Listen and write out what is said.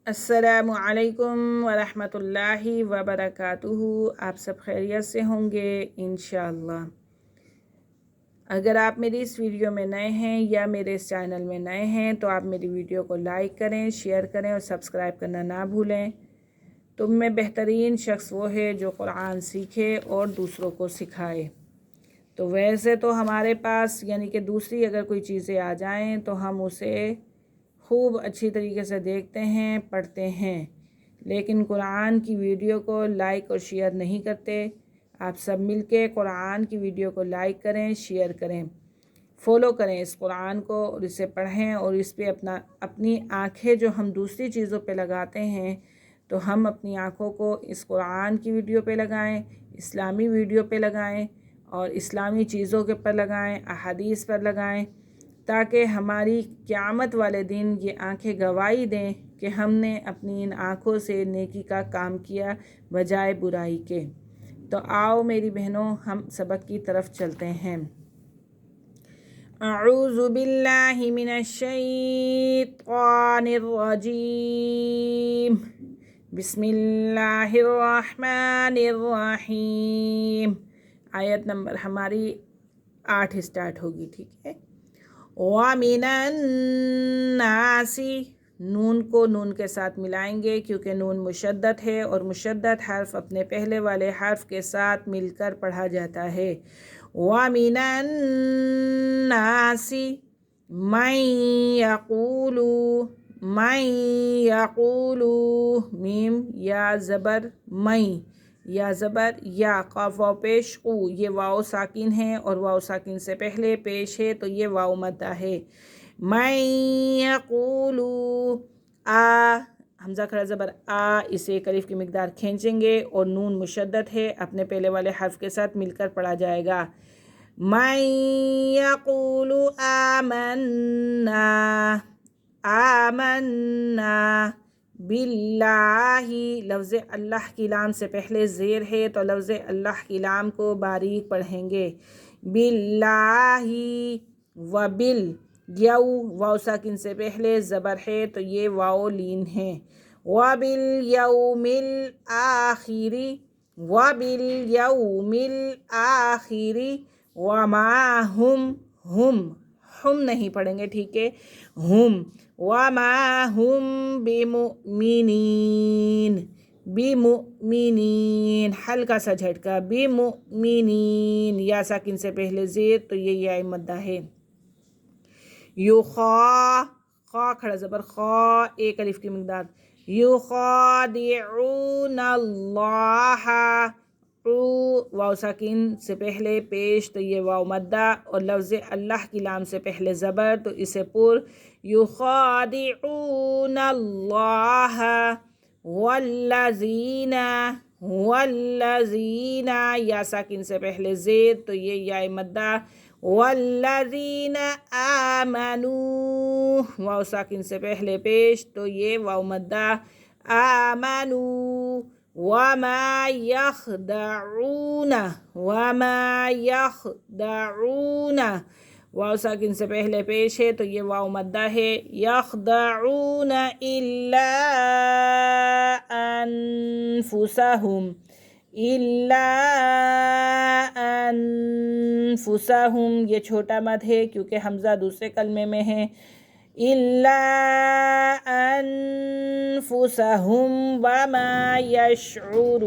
السلام علیکم ورحمۃ اللہ وبرکاتہ۔ آپ سب خیریت سے ہوں گے انشاءاللہ۔ اگر آپ میری اس ویڈیو میں نئے ہیں یا میرے اس چینل میں نئے ہیں تو آپ میری ویڈیو کو لائک کریں، شیئر کریں اور سبسکرائب کرنا نہ بھولیں۔ تم میں بہترین شخص وہ ہے جو قرآن سیکھے اور دوسروں کو سکھائے۔ تو ویسے تو ہمارے پاس یعنی کہ دوسری اگر کوئی چیزیں آ جائیں تو ہم اسے خوب اچھی طریقے سے دیکھتے ہیں، پڑھتے ہیں، لیکن قرآن کی ویڈیو کو لائک اور شیئر نہیں کرتے۔ آپ سب مل کے قرآن کی ویڈیو کو لائک کریں، شیئر کریں، فالو کریں اس قرآن کو اور اسے پڑھیں، اور اس پہ اپنی آنکھیں جو ہم دوسری چیزوں پہ لگاتے ہیں تو ہم اپنی آنکھوں کو اس قرآن کی ویڈیو پہ لگائیں، اسلامی ویڈیو پہ لگائیں اور اسلامی چیزوں کے پر لگائیں، احادیث پر لگائیں، تاکہ ہماری قیامت والے دن یہ آنکھیں گواہی دیں کہ ہم نے اپنی ان آنکھوں سے نیکی کا کام کیا بجائے برائی کے۔ تو آؤ میری بہنوں، ہم سبق کی طرف چلتے ہیں۔ اعوذ باللہ من الشیطان الرجیم، بسم اللہ الرحمن الرحیم۔ آیت نمبر ہماری 8 اسٹارٹ ہوگی، ٹھیک ہے۔ وَمِنَ النَّاسِ، نون کو نون کے ساتھ ملائیں گے کیونکہ نون مشدد ہے اور مشدد حرف اپنے پہلے والے حرف کے ساتھ مل کر پڑھا جاتا ہے۔ وَمِنَ النَّاسِ مَن يَقُولُ، مَن يَقُولُ، میم یا زبر مَن، یا زبر یا، قاف واو پیش قو، یہ واو ساکن ہے اور واو ساکن سے پہلے پیش ہے تو یہ واو مدہ ہے۔ من یقول، آ، حمزہ کھڑا زبر آ، اسے ایک الف کی مقدار کھینچیں گے اور نون مشدد ہے، اپنے پہلے والے حرف کے ساتھ مل کر پڑھا جائے گا۔ من یقول آمنا، آمنا باللہ، لفظ اللہ کی لام سے پہلے زیر ہے تو لفظ اللہ کی لام کو باریک پڑھیں گے۔ باللہ، وبال، یو واو ساکن سے پہلے زبر ہے تو یہ واو لین ہے۔ وبالیوم الآخر، وبالیوم الآخر، وما ہم، ہم نہیں پڑھیں گے، ٹھیک ہے، ہم، وما ہم بمؤمنین، بمؤمنین، ہلکا سا جھٹکا، بمؤمنین، یا ساکن سے پہلے زیر تو یہ یا مدہ ہے۔ یخا، خا کھڑا زبر خا، ایک الف کی مقدار، یخادعون اللہ، واو ساکن سے پہلے پیش تو یہ واو مدہ اور لفظ اللہ کی لام سے پہلے زبر تو اسے پر، یخادعون اللہ والذین، والذین، یا ساکن سے پہلے زیر تو یہ یا مدہ، والذین آمنوا، واو ساکن سے پہلے پیش تو یہ واو مدہ، آمنوا، وما یخدعون، وما یخدعون، واو ساکن سے پہلے پیش ہے تو یہ واو مدہ ہے، یخدعون الا انفسہم، الا انفسہم، یہ چھوٹا مد ہے کیونکہ حمزہ دوسرے کلمے میں ہے، الا انفسہم وما یشعرون۔